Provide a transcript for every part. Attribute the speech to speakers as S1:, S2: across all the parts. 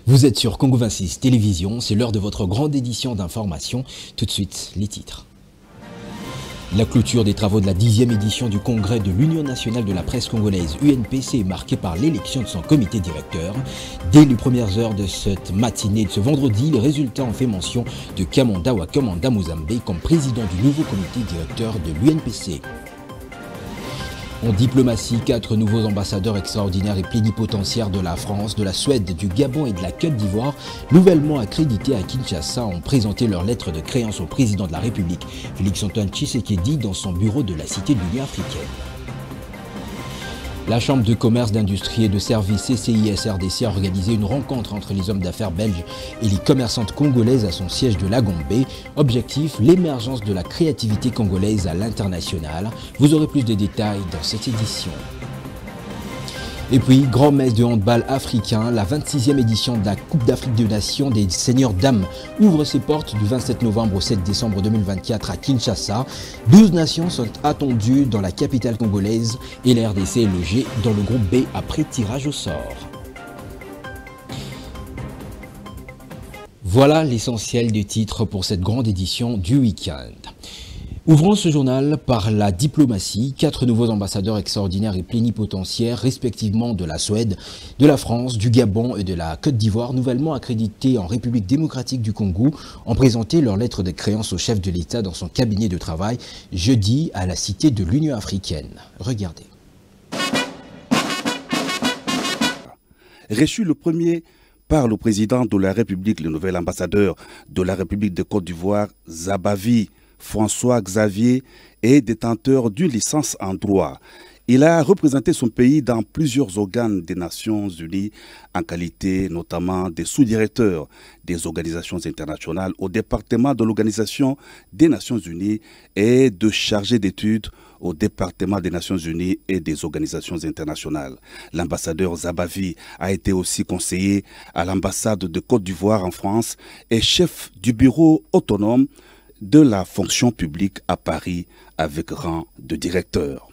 S1: Vous êtes sur Congo 26 Télévision, c'est l'heure de votre grande édition d'information. Tout de suite, les titres. La clôture des travaux de la 10e édition du congrès de l'Union nationale de la presse congolaise UNPC est marquée par l'élection de son comité directeur. Dès les premières heures de cette matinée de ce vendredi, les résultats ont fait mention de Kamanda Wakamanda Muzambe comme président du nouveau comité directeur de l'UNPC. En diplomatie, 4 nouveaux ambassadeurs extraordinaires et plénipotentiaires de la France, de la Suède, du Gabon et de la Côte d'Ivoire, nouvellement accrédités à Kinshasa, ont présenté leur lettre de créance au président de la République, Félix-Antoine Tshisekedi, dans son bureau de la Cité de l'Union africaine. La Chambre de commerce, d'industrie et de services CCIS-RDC a organisé une rencontre entre les hommes d'affaires belges et les commerçantes congolaises à son siège de la Gombe. Objectif, l'émergence de la créativité congolaise à l'international. Vous aurez plus de détails dans cette édition. Et puis, grand-messe de handball africain, la 26e édition de la Coupe d'Afrique des Nations des Seigneurs Dames ouvre ses portes du 27 novembre au 7 décembre 2024 à Kinshasa. 12 nations sont attendues dans la capitale congolaise et la RDC est logée dans le groupe B après tirage au sort. Voilà l'essentiel des titres pour cette grande édition du week-end. Ouvrons ce journal par la diplomatie. 4 nouveaux ambassadeurs extraordinaires et plénipotentiaires, respectivement de la Suède, de la France, du Gabon et de la Côte d'Ivoire, nouvellement accrédités en République démocratique du Congo, ont présenté leur lettre de créance au chef de l'État dans son cabinet de travail jeudi à la Cité de l'Union africaine. Regardez.
S2: Reçu le premier par le président de la République, le nouvel ambassadeur de la République de Côte d'Ivoire, Zabavi François Xavier, est détenteur d'une licence en droit. Il a représenté son pays dans plusieurs organes des Nations Unies en qualité notamment de sous-directeur des organisations internationales au département de l'Organisation des Nations Unies et de chargé d'études au département des Nations Unies et des organisations internationales. L'ambassadeur Zabavi a été aussi conseiller à l'ambassade de Côte d'Ivoire en France et chef du bureau autonome de la fonction publique à Paris avec rang de directeur.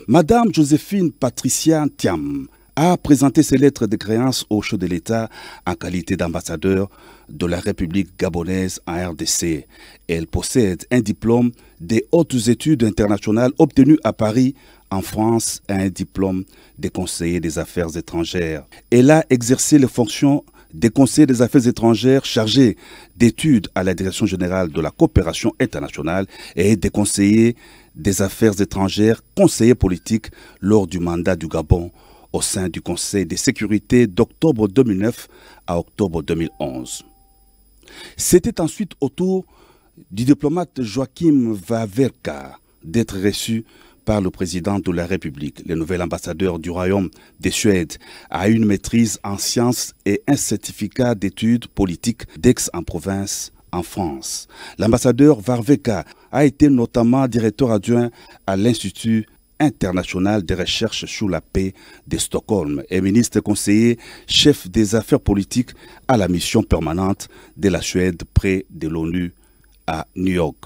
S2: Madame Joséphine Patricia Thiam a présenté ses lettres de créance au chef de l'État en qualité d'ambassadeur de la République gabonaise en RDC. Elle possède un diplôme des hautes études internationales obtenu à Paris, en France, et un diplôme de conseiller des affaires étrangères. Elle a exercé les fonctions des conseillers des affaires étrangères chargés d'études à la Direction générale de la coopération internationale et des conseillers des affaires étrangères, conseillers politiques lors du mandat du Gabon au sein du Conseil de sécurité d'octobre 2009 à octobre 2011. C'était ensuite au tour du diplomate Joachim Wawerka d'être reçu par le président de la République. Le nouvel ambassadeur du Royaume de Suède a une maîtrise en sciences et un certificat d'études politiques d'Aix-en-Provence en France. L'ambassadeur Warveka a été notamment directeur adjoint à l'Institut international de recherche sur la paix de Stockholm et ministre conseiller chef des affaires politiques à la mission permanente de la Suède près de l'ONU à New York.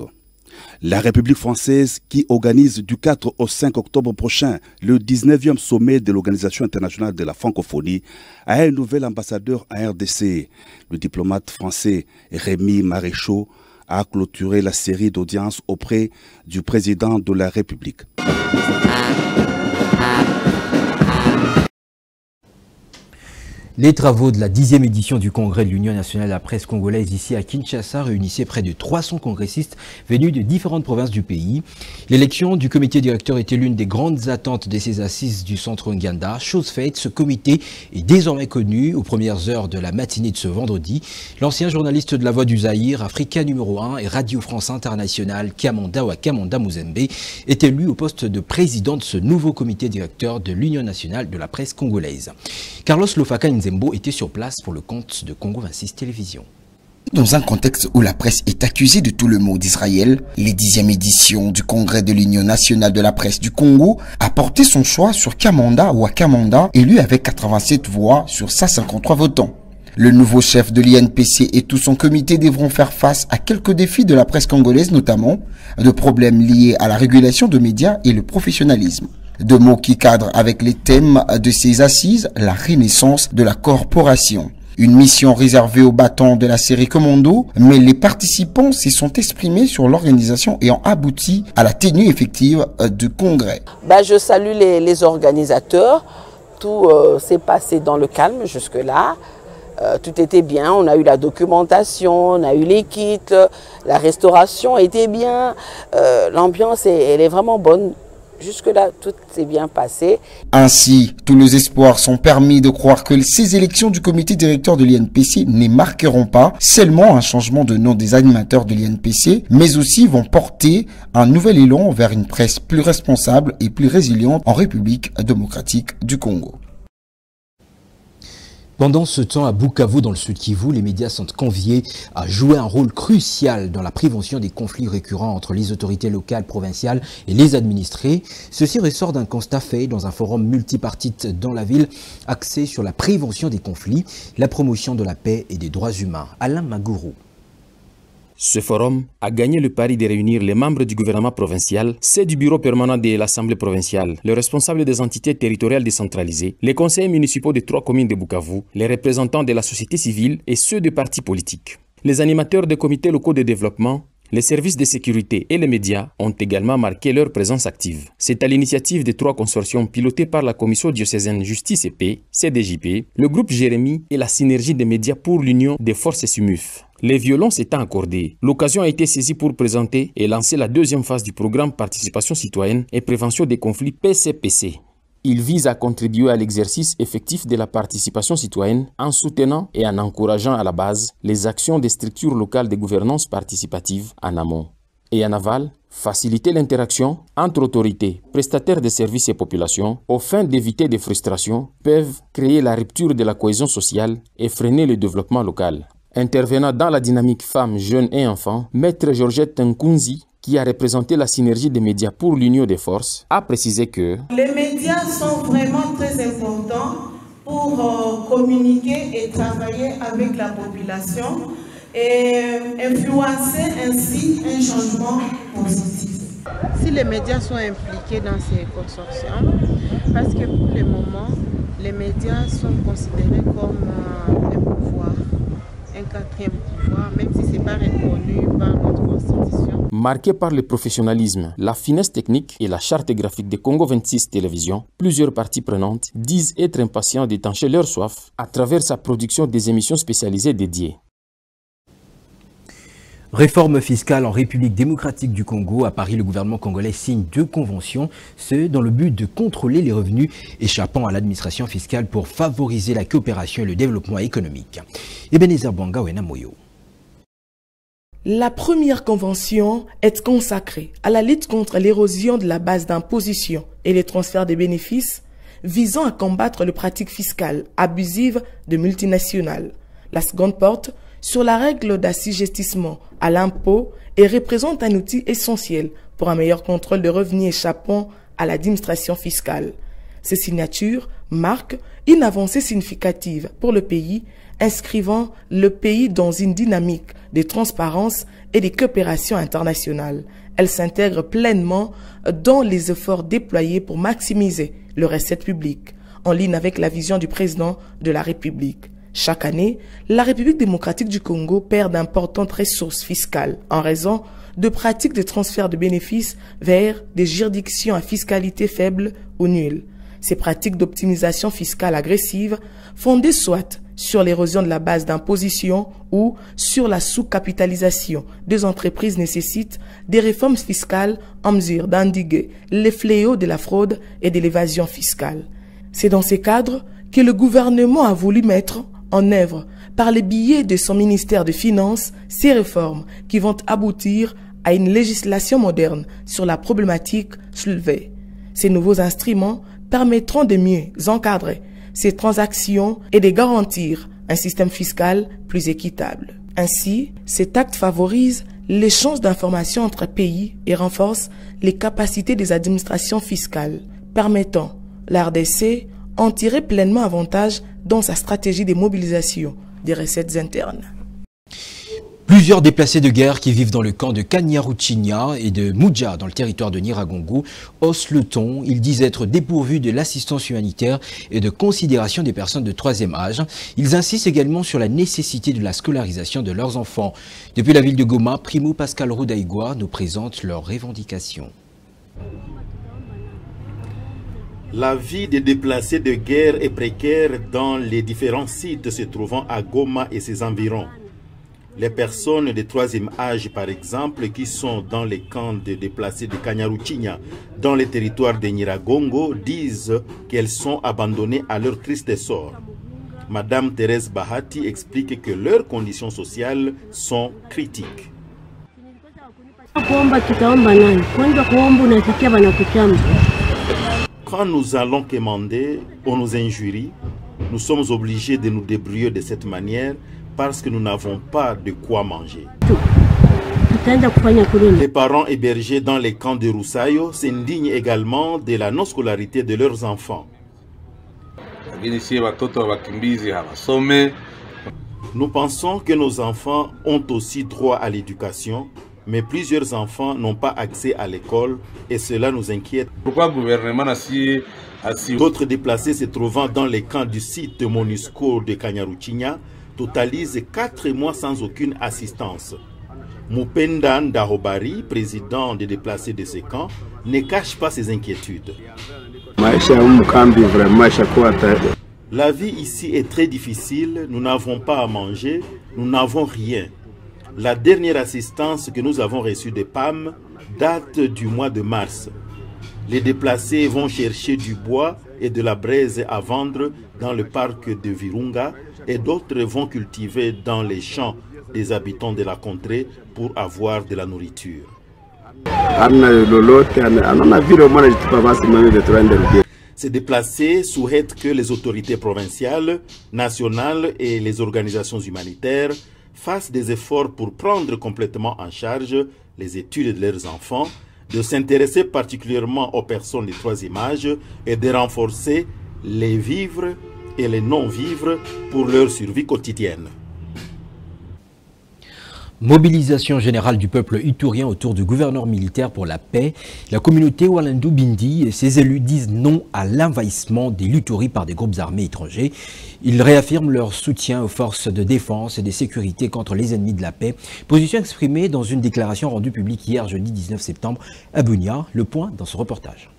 S2: La République française, qui organise du 4 au 5 octobre prochain le 19e sommet de l'Organisation internationale de la francophonie, a un nouvel ambassadeur à RDC. Le diplomate français Rémi Maréchaux a clôturé la série d'audiences auprès du président de la République.
S1: Les travaux de la 10e édition du congrès de l'Union nationale de la presse congolaise ici à Kinshasa réunissaient près de 300 congressistes venus de différentes provinces du pays. L'élection du comité directeur était l'une des grandes attentes de ces assises du centre Nganda. Chose faite, ce comité est désormais connu aux premières heures de la matinée de ce vendredi. L'ancien journaliste de La Voix du Zaïre, Africa numéro 1 et Radio France Internationale, Kamanda Wakamanda Muzambe, est élu au poste de président de ce nouveau comité directeur de l'Union nationale de la presse congolaise. Carlos Lofaka Nzembo était sur place pour le compte de Congo 26 Télévision.
S3: Dans un contexte où la presse est accusée de tout le mot d'Israël, les 10e éditions du Congrès de l'Union nationale de la presse du Congo a porté son choix sur Kamanda Wakamanda, élu avec 87 voix sur 153 votants. Le nouveau chef de l'INPC et tout son comité devront faire face à quelques défis de la presse congolaise, notamment de problèmes liés à la régulation de médias et le professionnalisme. Deux mots qui cadrent avec les thèmes de ces assises, la renaissance de la corporation. Une mission réservée aux battants de la série Commando, mais les participants s'y sont exprimés sur l'organisation et ont abouti à la tenue effective du congrès.
S4: Je salue les organisateurs. Tout s'est passé dans le calme jusque-là. Tout était bien, on a eu la documentation, on a eu les kits, la restauration était bien, l'ambiance elle est vraiment bonne. Jusque-là, tout s'est bien passé.
S3: Ainsi, tous les espoirs sont permis de croire que ces élections du comité directeur de l'INPC ne marqueront pas seulement un changement de nom des animateurs de l'INPC, mais aussi vont porter un nouvel élan vers une presse plus responsable et plus résiliente en République démocratique du Congo.
S1: Pendant ce temps, à Bukavu, dans le Sud Kivu, les médias sont conviés à jouer un rôle crucial dans la prévention des conflits récurrents entre les autorités locales, provinciales et les administrés. Ceci ressort d'un constat fait dans un forum multipartite dans la ville, axé sur la prévention des conflits, la promotion de la paix et des droits humains. Alain Magourou.
S5: Ce forum a gagné le pari de réunir les membres du gouvernement provincial, ceux du bureau permanent de l'Assemblée provinciale, les responsables des entités territoriales décentralisées, les conseillers municipaux des 3 communes de Bukavu, les représentants de la société civile et ceux des partis politiques. Les animateurs des comités locaux de développement, les services de sécurité et les médias ont également marqué leur présence active. C'est à l'initiative des 3 consortiums pilotés par la Commission diocésaine Justice et Paix, CDJP, le groupe Jérémie et la synergie des médias pour l'Union des forces SUMUF. Les violons s'étant accordés, l'occasion a été saisie pour présenter et lancer la 2e phase du programme Participation citoyenne et prévention des conflits PCPC. Il vise à contribuer à l'exercice effectif de la participation citoyenne en soutenant et en encourageant à la base les actions des structures locales de gouvernance participative en amont. Et en aval, faciliter l'interaction entre autorités, prestataires de services et populations, aux fins d'éviter des frustrations, peuvent créer la rupture de la cohésion sociale et freiner le développement local. Intervenant dans la dynamique femmes, jeunes et enfants, Maître Georgette Nkunzi, qui a représenté la synergie des médias pour l'Union des forces, a précisé que
S6: les médias sont vraiment très importants pour communiquer et travailler avec la population et influencer ainsi un changement positif.
S7: Si les médias sont impliqués dans ces consortiums, parce que pour le moment, les médias sont considérés comme un pouvoir. Un 4e pouvoir, même si ce n'est pas reconnu par notre constitution.
S5: Marqué par le professionnalisme, la finesse technique et la charte graphique de Congo 26 Télévision, plusieurs parties prenantes disent être impatients d'étancher leur soif à travers sa production des émissions spécialisées dédiées.
S1: Réforme fiscale en République démocratique du Congo. À Paris, le gouvernement congolais signe 2 conventions, ce dans le but de contrôler les revenus échappant à l'administration fiscale pour favoriser la coopération et le développement économique. Ebenezer Bwanga Wenamoyo.
S8: La première convention est consacrée à la lutte contre l'érosion de la base d'imposition et les transferts de bénéfices visant à combattre les pratiques fiscales abusives de multinationales. La seconde porte sur la règle d'assujettissement à l'impôt et représente un outil essentiel pour un meilleur contrôle de revenus échappant à l'administration fiscale. Ces signatures marquent une avancée significative pour le pays, inscrivant le pays dans une dynamique de transparence et de coopération internationale. Elles s'intègrent pleinement dans les efforts déployés pour maximiser les recettes publiques, en ligne avec la vision du président de la République. Chaque année, la République démocratique du Congo perd d'importantes ressources fiscales en raison de pratiques de transfert de bénéfices vers des juridictions à fiscalité faible ou nulle. Ces pratiques d'optimisation fiscale agressive, fondées soit sur l'érosion de la base d'imposition ou sur la sous-capitalisation des entreprises, nécessitent des réformes fiscales en mesure d'endiguer les fléaux de la fraude et de l'évasion fiscale. C'est dans ces cadres que le gouvernement a voulu mettre en œuvre par le biais de son ministère de Finances ces réformes qui vont aboutir à une législation moderne sur la problématique soulevée. Ces nouveaux instruments permettront de mieux encadrer ces transactions et de garantir un système fiscal plus équitable. Ainsi, cet acte favorise l'échange d'informations entre pays et renforce les capacités des administrations fiscales, permettant la RDC en tirer pleinement avantage dans sa stratégie de mobilisation des recettes internes.
S1: Plusieurs déplacés de guerre qui vivent dans le camp de Kanyaruchinya et de Muja dans le territoire de Nyiragongo haussent le ton. Ils disent être dépourvus de l'assistance humanitaire et de considération des personnes de troisième âge. Ils insistent également sur la nécessité de la scolarisation de leurs enfants. Depuis la ville de Goma, Primo Pascal Roudaïgoua nous présente leurs revendications.
S9: La vie des déplacés de guerre est précaire dans les différents sites se trouvant à Goma et ses environs. Les personnes de troisième âge, par exemple, qui sont dans les camps de déplacés de Kanyaruchinya, dans les territoires de Nyiragongo, disent qu'elles sont abandonnées à leur triste sort. Madame Thérèse Bahati explique que leurs conditions sociales sont critiques. Quand nous allons quémander, on nous injurie. Nous sommes obligés de nous débrouiller de cette manière parce que nous n'avons pas de quoi manger. Les parents hébergés dans les camps de Roussayo s'indignent également de la non-scolarité de leurs enfants. Nous pensons que nos enfants ont aussi droit à l'éducation, mais plusieurs enfants n'ont pas accès à l'école et cela nous inquiète. Pourquoi le gouvernement D'autres déplacés se trouvant dans les camps du site MONUSCO de Kanyaruchinya totalisent 4 mois sans aucune assistance. Mupenda Ndahobari, président des déplacés de ces camps, ne cache pas ses inquiétudes. La vie ici est très difficile, nous n'avons pas à manger, nous n'avons rien. La dernière assistance que nous avons reçue des PAM date du mois de mars. Les déplacés vont chercher du bois et de la braise à vendre dans le parc de Virunga et d'autres vont cultiver dans les champs des habitants de la contrée pour avoir de la nourriture. Ces déplacés souhaitent que les autorités provinciales, nationales et les organisations humanitaires fassent des efforts pour prendre complètement en charge les études de leurs enfants, de s'intéresser particulièrement aux personnes de troisième âge et de renforcer les vivres et les non-vivres pour leur survie quotidienne.
S1: Mobilisation générale du peuple iturien autour du gouverneur militaire pour la paix. La communauté Walendu Bindi et ses élus disent non à l'envahissement des Luturi par des groupes armés étrangers. Ils réaffirment leur soutien aux forces de défense et de sécurité contre les ennemis de la paix. Position exprimée dans une déclaration rendue publique hier jeudi 19 septembre à Bunia. Le point dans ce reportage.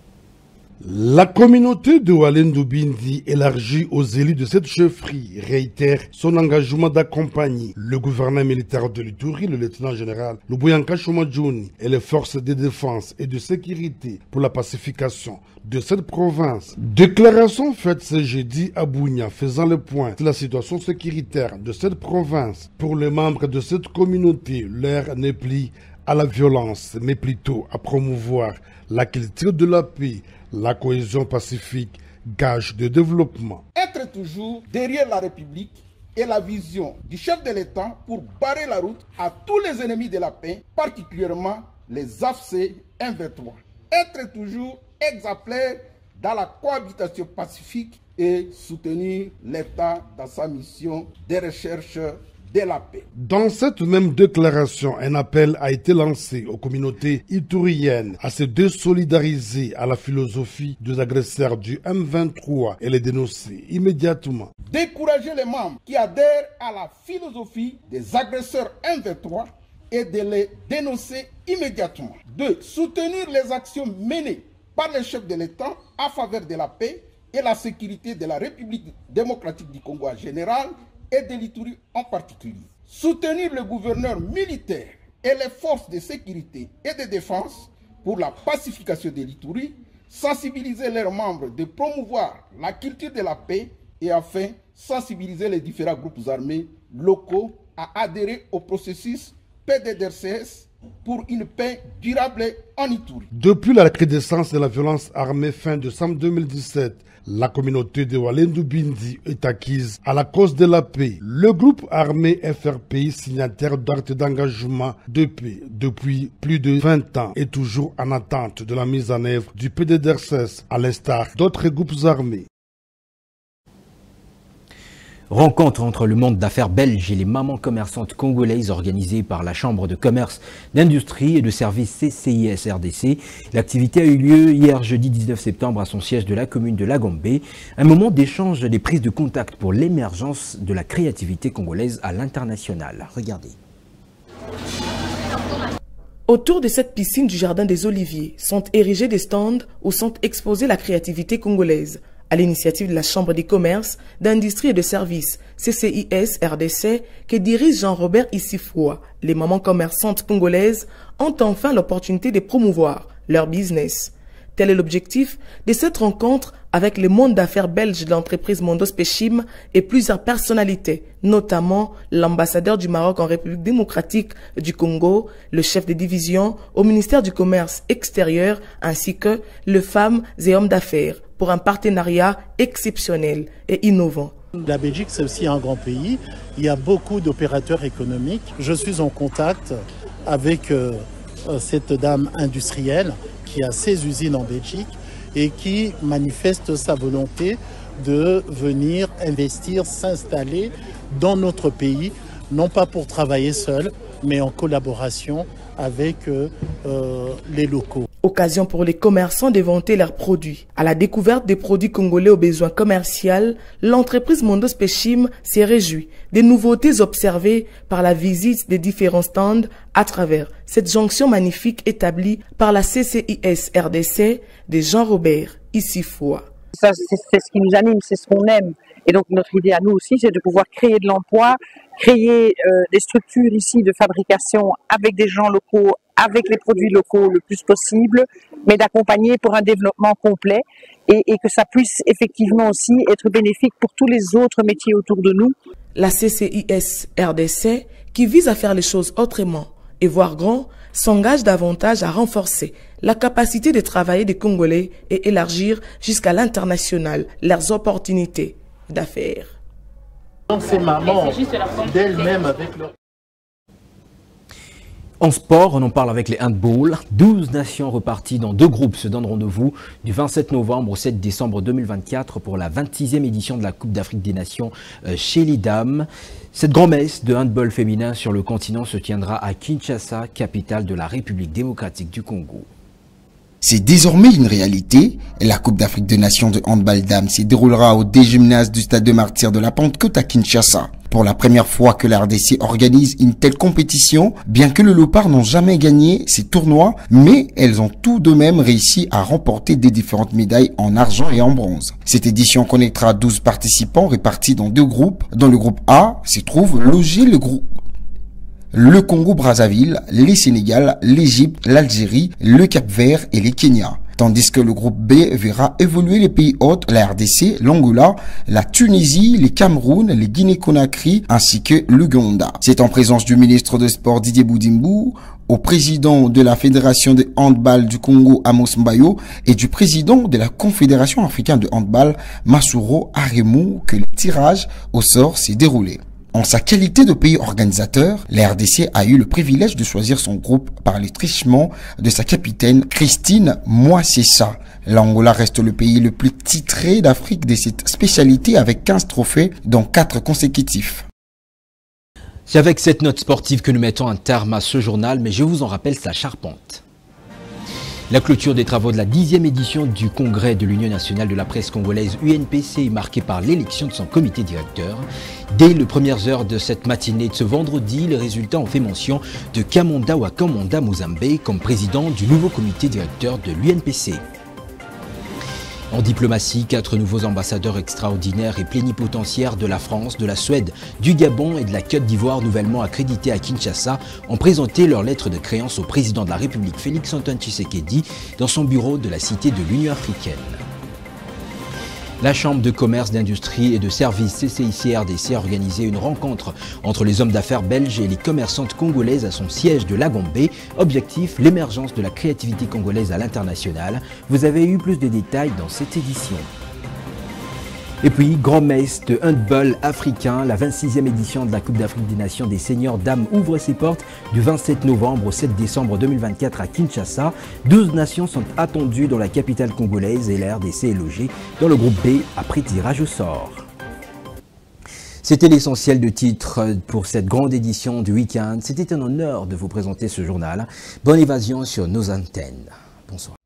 S10: La communauté de Walendu Bindi, élargie aux élus de cette chefferie, réitère son engagement d'accompagner le gouverneur militaire de l'Ituri, le lieutenant-général Lubuyanka Shomadjouni, et les forces de défense et de sécurité pour la pacification de cette province. Déclaration faite ce jeudi à Bunia, faisant le point sur la situation sécuritaire de cette province. Pour les membres de cette communauté, l'heure n'est plus à la violence, mais plutôt à promouvoir la culture de la paix, la cohésion pacifique, gage de développement.
S11: Être toujours derrière la République et la vision du chef de l'État pour barrer la route à tous les ennemis de la paix, particulièrement les AFC 123. Être toujours exemplaire dans la cohabitation pacifique et soutenir l'État dans sa mission de recherche de la paix.
S10: Dans cette même déclaration, un appel a été lancé aux communautés ituriennes à se désolidariser à la philosophie des agresseurs du M23 et les dénoncer immédiatement.
S11: Décourager les membres qui adhèrent à la philosophie des agresseurs M23 et de les dénoncer immédiatement. 2. Soutenir les actions menées par les chefs de l'État en faveur de la paix et la sécurité de la République démocratique du Congo en général et de l'Ituri en particulier. Soutenir le gouverneur militaire et les forces de sécurité et de défense pour la pacification de l'Ituri, sensibiliser leurs membres de promouvoir la culture de la paix et enfin sensibiliser les différents groupes armés locaux à adhérer au processus PDDRCS pour une paix durable en Ituri.
S10: Depuis la recrudescence de la violence armée fin décembre 2017, la communauté de Walendu Bindi est acquise à la cause de la paix. Le groupe armé FRPI, signataire d'actes d'engagement de paix depuis plus de 20 ans, est toujours en attente de la mise en œuvre du PDDRCS, à l'instar d'autres groupes armés.
S1: Rencontre entre le monde d'affaires belge et les mamans commerçantes congolaises organisée par la Chambre de commerce, d'industrie et de services CCIS RDC. L'activité a eu lieu hier jeudi 19 septembre à son siège de la commune de Lagombe. Un moment d'échange des prises de contact pour l'émergence de la créativité congolaise à l'international. Regardez.
S8: Autour de cette piscine du Jardin des Oliviers sont érigés des stands où sont exposées la créativité congolaise. À l'initiative de la Chambre des commerces, d'industrie et de services CCIS RDC que dirige Jean-Robert Issifoua, les mamans commerçantes congolaises ont enfin l'opportunité de promouvoir leur business. Tel est l'objectif de cette rencontre avec le monde d'affaires belge de l'entreprise Mondos Pechim et plusieurs personnalités, notamment l'ambassadeur du Maroc en République démocratique du Congo, le chef de division au ministère du Commerce extérieur ainsi que les femmes et hommes d'affaires pour un partenariat exceptionnel et innovant.
S12: La Belgique, c'est aussi un grand pays. Il y a beaucoup d'opérateurs économiques. Je suis en contact avec cette dame industrielle qui a ses usines en Belgique et qui manifeste sa volonté de venir investir, s'installer dans notre pays, non pas pour travailler seul, mais en collaboration avec les locaux.
S8: Occasion pour les commerçants de vanter leurs produits. À la découverte des produits congolais aux besoins commerciaux, l'entreprise Mondos Pechim s'est réjouie des nouveautés observées par la visite des différents stands à travers cette jonction magnifique établie par la CCIS RDC de Jean-Robert Issifoua.
S13: C'est ce qui nous anime, c'est ce qu'on aime. Et donc notre idée à nous aussi, c'est de pouvoir créer de l'emploi, créer des structures ici de fabrication avec des gens locaux, avec les produits locaux le plus possible, mais d'accompagner pour un développement complet et que ça puisse effectivement aussi être bénéfique pour tous les autres métiers autour de nous.
S8: La CCIS RDC, qui vise à faire les choses autrement et voir grand, s'engage davantage à renforcer la capacité de travailler des Congolais et élargir jusqu'à l'international leurs opportunités d'affaires.
S12: Ces mamans d'elles-mêmes avec leur...
S1: En sport, on en parle avec les handball. 12 nations reparties dans 2 groupes se donnent rendez-vous du 27 novembre au 7 décembre 2024 pour la 26e édition de la Coupe d'Afrique des Nations chez les dames. Cette grand-messe de handball féminin sur le continent se tiendra à Kinshasa, capitale de la République démocratique du Congo.
S3: C'est désormais une réalité. La Coupe d'Afrique des Nations de handball dames se déroulera au D-Gymnase du Stade de Martyrs de la Pentecôte à Kinshasa. Pour la première fois que la RDC organise une telle compétition, bien que le Léopard n'ont jamais gagné ces tournois, mais elles ont tout de même réussi à remporter des différentes médailles en argent et en bronze. Cette édition connectera 12 participants répartis dans 2 groupes. Dans le groupe A se trouve logé le Congo-Brazzaville, les Sénégal, l'Égypte, l'Algérie, le Cap-Vert et les Kenya. Tandis que le groupe B verra évoluer les pays hôtes, la RDC, l'Angola, la Tunisie, les Cameroun, les Guinée-Conakry ainsi que l'Ouganda. C'est en présence du ministre des Sports Didier Boudimbu, au président de la Fédération de handball du Congo Amos Mbayo et du président de la Confédération africaine de handball Massouro Aremou que le tirage au sort s'est déroulé. En sa qualité de pays organisateur, la RDC a eu le privilège de choisir son groupe par le truchement de sa capitaine Christine Moissessa. L'Angola reste le pays le plus titré d'Afrique de cette spécialité avec 15 trophées, dont 4 consécutifs.
S1: C'est avec cette note sportive que nous mettons un terme à ce journal, mais je vous en rappelle sa charpente. La clôture des travaux de la 10e édition du congrès de l'Union nationale de la presse congolaise UNPC est marquée par l'élection de son comité directeur. Dès les premières heures de cette matinée de ce vendredi, les résultats ont fait mention de Kamonda Wakamanda Muzambe comme président du nouveau comité directeur de l'UNPC. En diplomatie, 4 nouveaux ambassadeurs extraordinaires et plénipotentiaires de la France, de la Suède, du Gabon et de la Côte d'Ivoire nouvellement accrédités à Kinshasa ont présenté leur lettre de créance au président de la République Félix-Antoine Tshisekedi dans son bureau de la Cité de l'Union africaine. La Chambre de commerce, d'industrie et de services CCIC-RDC a organisé une rencontre entre les hommes d'affaires belges et les commerçantes congolaises à son siège de Lagombe. Objectif, l'émergence de la créativité congolaise à l'international. Vous avez eu plus de détails dans cette édition. Et puis, grand-messe de handball africain, la 26e édition de la Coupe d'Afrique des Nations des seniors dames ouvre ses portes du 27 novembre au 7 décembre 2024 à Kinshasa. 12 nations sont attendues dans la capitale congolaise et la RDC est logée dans le groupe B après tirage au sort. C'était l'essentiel de titres pour cette grande édition du week-end. C'était un honneur de vous présenter ce journal. Bonne évasion sur nos antennes. Bonsoir.